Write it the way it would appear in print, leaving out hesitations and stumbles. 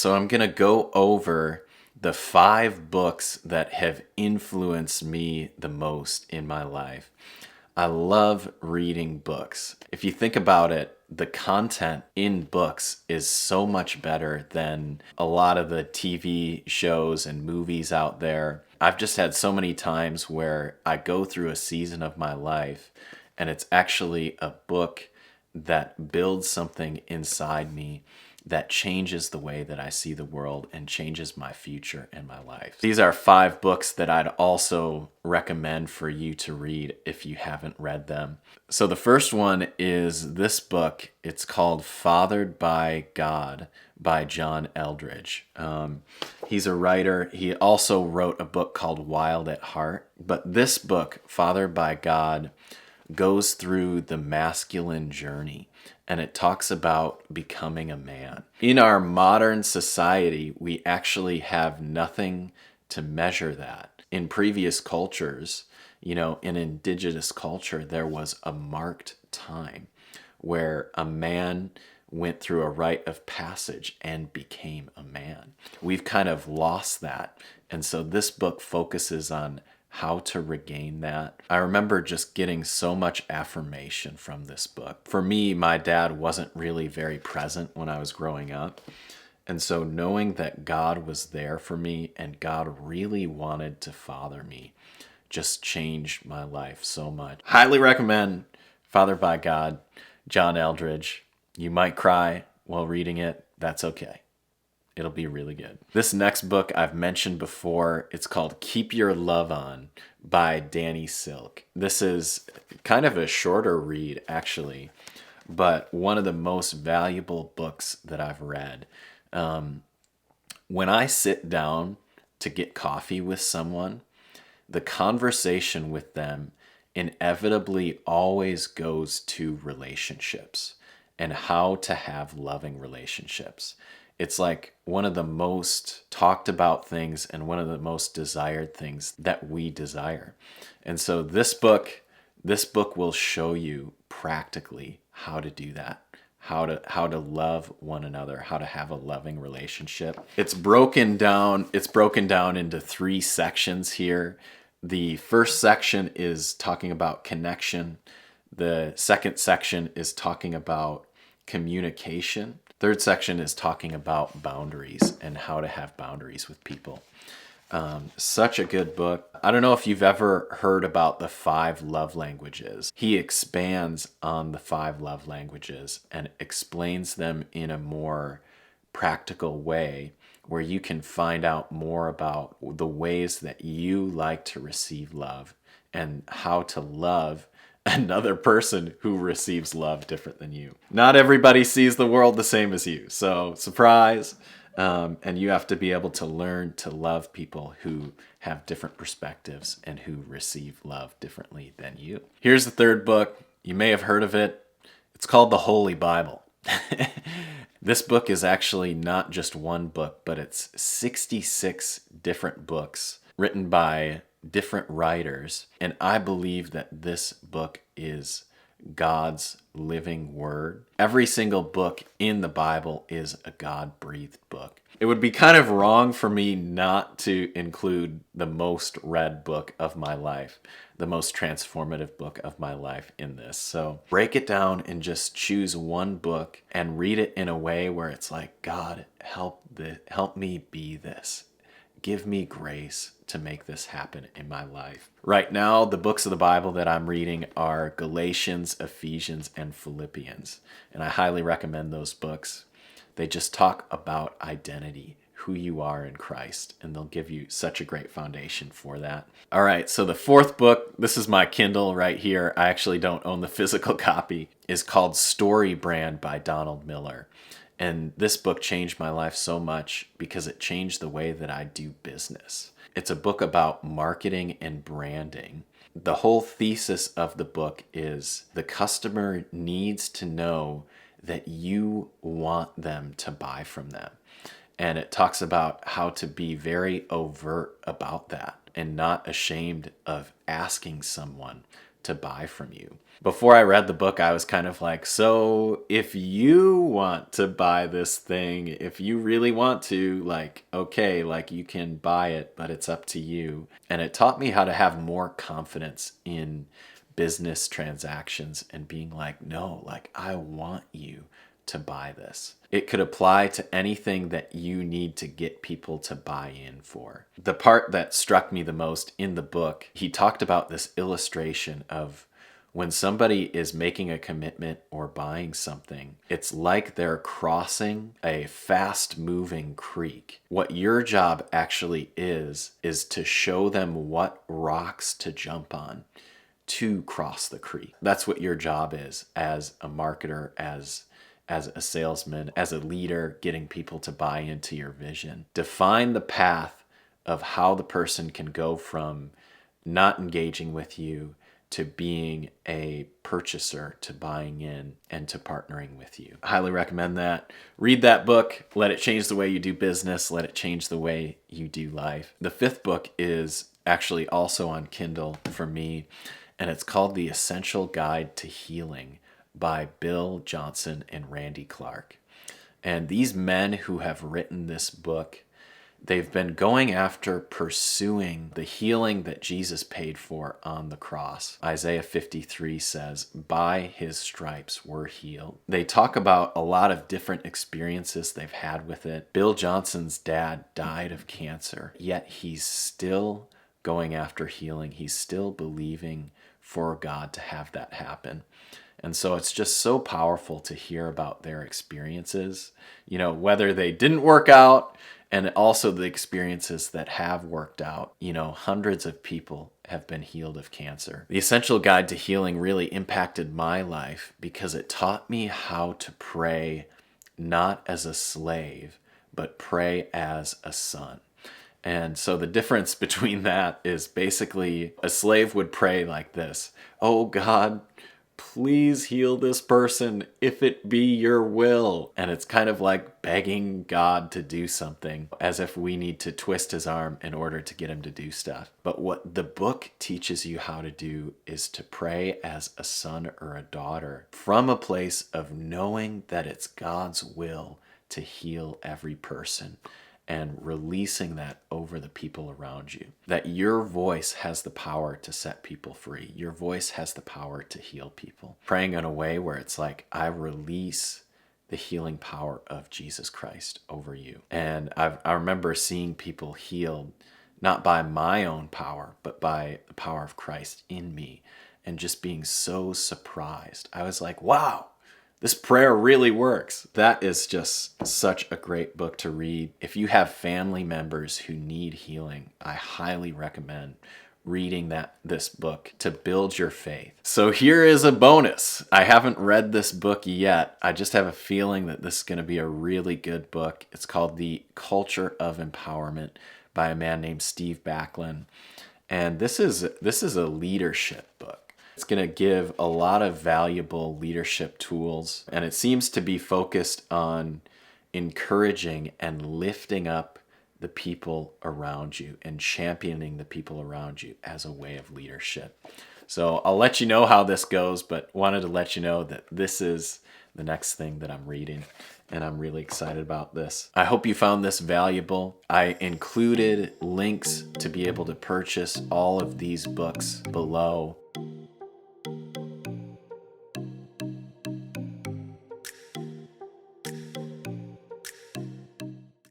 so I'm going to go over the 5 books that have influenced me the most in my life. I love reading books. If you think about it, the content in books is so much better than a lot of the TV shows and movies out there. I've just had so many times where I go through a season of my life and it's actually a book that builds something inside me that changes the way that I see the world and changes my future and my life. These are 5 books that I'd also recommend for you to read if you haven't read them. So the first one is this book. It's called Fathered by God by John Eldredge. He's a writer. He also wrote a book called Wild at Heart. But this book, Fathered by God, goes through the masculine journey, and it talks about becoming a man. In our modern society, we actually have nothing to measure that. In previous cultures, in indigenous culture, there was a marked time where a man went through a rite of passage and became a man. We've kind of lost that. And so this book focuses on how to regain that. I remember just getting so much affirmation from this book. For me, my dad wasn't really very present when I was growing up. And so knowing that God was there for me and God really wanted to father me just changed my life so much. Highly recommend Fathered by God, John Eldredge. You might cry while reading it. That's okay. It'll be really good. This next book I've mentioned before. It's called Keep Your Love On by Danny Silk. This is kind of a shorter read, actually, but one of the most valuable books that I've read. When I sit down to get coffee with someone, the conversation with them inevitably always goes to relationships and how to have loving relationships. It's like one of the most talked about things and one of the most desired things that we desire. And so this book will show you practically how to do that, how to love one another, how to have a loving relationship. It's broken down into 3 sections here. The first section is talking about connection. The second section is talking about communication. Third section is talking about boundaries and how to have boundaries with people. Such a good book. I don't know if you've ever heard about the 5 love languages. He expands on the 5 love languages and explains them in a more practical way where you can find out more about the ways that you like to receive love and how to love another person who receives love different than you. Not everybody sees the world the same as you, so surprise. And you have to be able to learn to love people who have different perspectives and who receive love differently than you. Here's the third book. You may have heard of it. It's called the Holy Bible. This book is actually not just one book, but it's 66 different books written by different writers. And I believe that this book is God's living word. Every single book in the Bible is a God-breathed book. It would be kind of wrong for me not to include the most read book of my life, the most transformative book of my life in this. So break it down and just choose one book and read it in a way where it's like, God, help me be this. Give me grace to make this happen in my life. Right now, the books of the Bible that I'm reading are Galatians, Ephesians, and Philippians. And I highly recommend those books. They just talk about identity, who you are in Christ, and they'll give you such a great foundation for that. All right, so the 4th book, this is my Kindle right here. I actually don't own the physical copy, is called Story Brand by Donald Miller. And this book changed my life so much because it changed the way that I do business. It's a book about marketing and branding. The whole thesis of the book is the customer needs to know that you want them to buy from them. And it talks about how to be very overt about that and not ashamed of asking someone to buy from you. Before I read the book, I was kind of like, so if you want to buy this thing, if you really want to, like, okay, like you can buy it, but it's up to you. And it taught me how to have more confidence in business transactions and being like, no, like I want you to buy this. It could apply to anything that you need to get people to buy in for. The part that struck me the most in the book, he talked about this illustration of when somebody is making a commitment or buying something, it's like they're crossing a fast moving creek. What your job actually is to show them what rocks to jump on to cross the creek. That's what your job is as a marketer, as a salesman, as a leader, getting people to buy into your vision. Define the path of how the person can go from not engaging with you to being a purchaser, to buying in, and to partnering with you. I highly recommend that. Read that book. Let it change the way you do business. Let it change the way you do life. The fifth book is actually also on Kindle for me, and it's called The Essential Guide to Healing by Bill Johnson and Randy Clark. And these men who have written this book, they've been going after pursuing the healing that Jesus paid for on the cross. Isaiah 53 says, by his stripes we're healed. They talk about a lot of different experiences they've had with it. Bill Johnson's dad died of cancer, yet he's still going after healing. He's still believing for God to have that happen. And so it's just so powerful to hear about their experiences, you know, whether they didn't work out, and also the experiences that have worked out. You know, hundreds of people have been healed of cancer. The Essential Guide to Healing really impacted my life because it taught me how to pray not as a slave, but pray as a son. And so the difference between that is basically a slave would pray like this: oh God, please heal this person if it be your will. And it's kind of like begging God to do something, as if we need to twist his arm in order to get him to do stuff. But what the book teaches you how to do is to pray as a son or a daughter from a place of knowing that it's God's will to heal every person, and releasing that over the people around you. That your voice has the power to set people free. Your voice has the power to heal people. Praying in a way where it's like, I release the healing power of Jesus Christ over you. And I remember seeing people healed, not by my own power, but by the power of Christ in me, and just being so surprised. I was like, wow, this prayer really works. That is just such a great book to read. If you have family members who need healing, I highly recommend reading this book to build your faith. So here is a bonus. I haven't read this book yet. I just have a feeling that this is going to be a really good book. It's called The Culture of Empowerment by a man named Steve Backlund. And this is a leadership book. It's going to give a lot of valuable leadership tools, and it seems to be focused on encouraging and lifting up the people around you and championing the people around you as a way of leadership. So I'll let you know how this goes, but wanted to let you know that this is the next thing that I'm reading, and I'm really excited about this. I hope you found this valuable. I included links to be able to purchase all of these books below.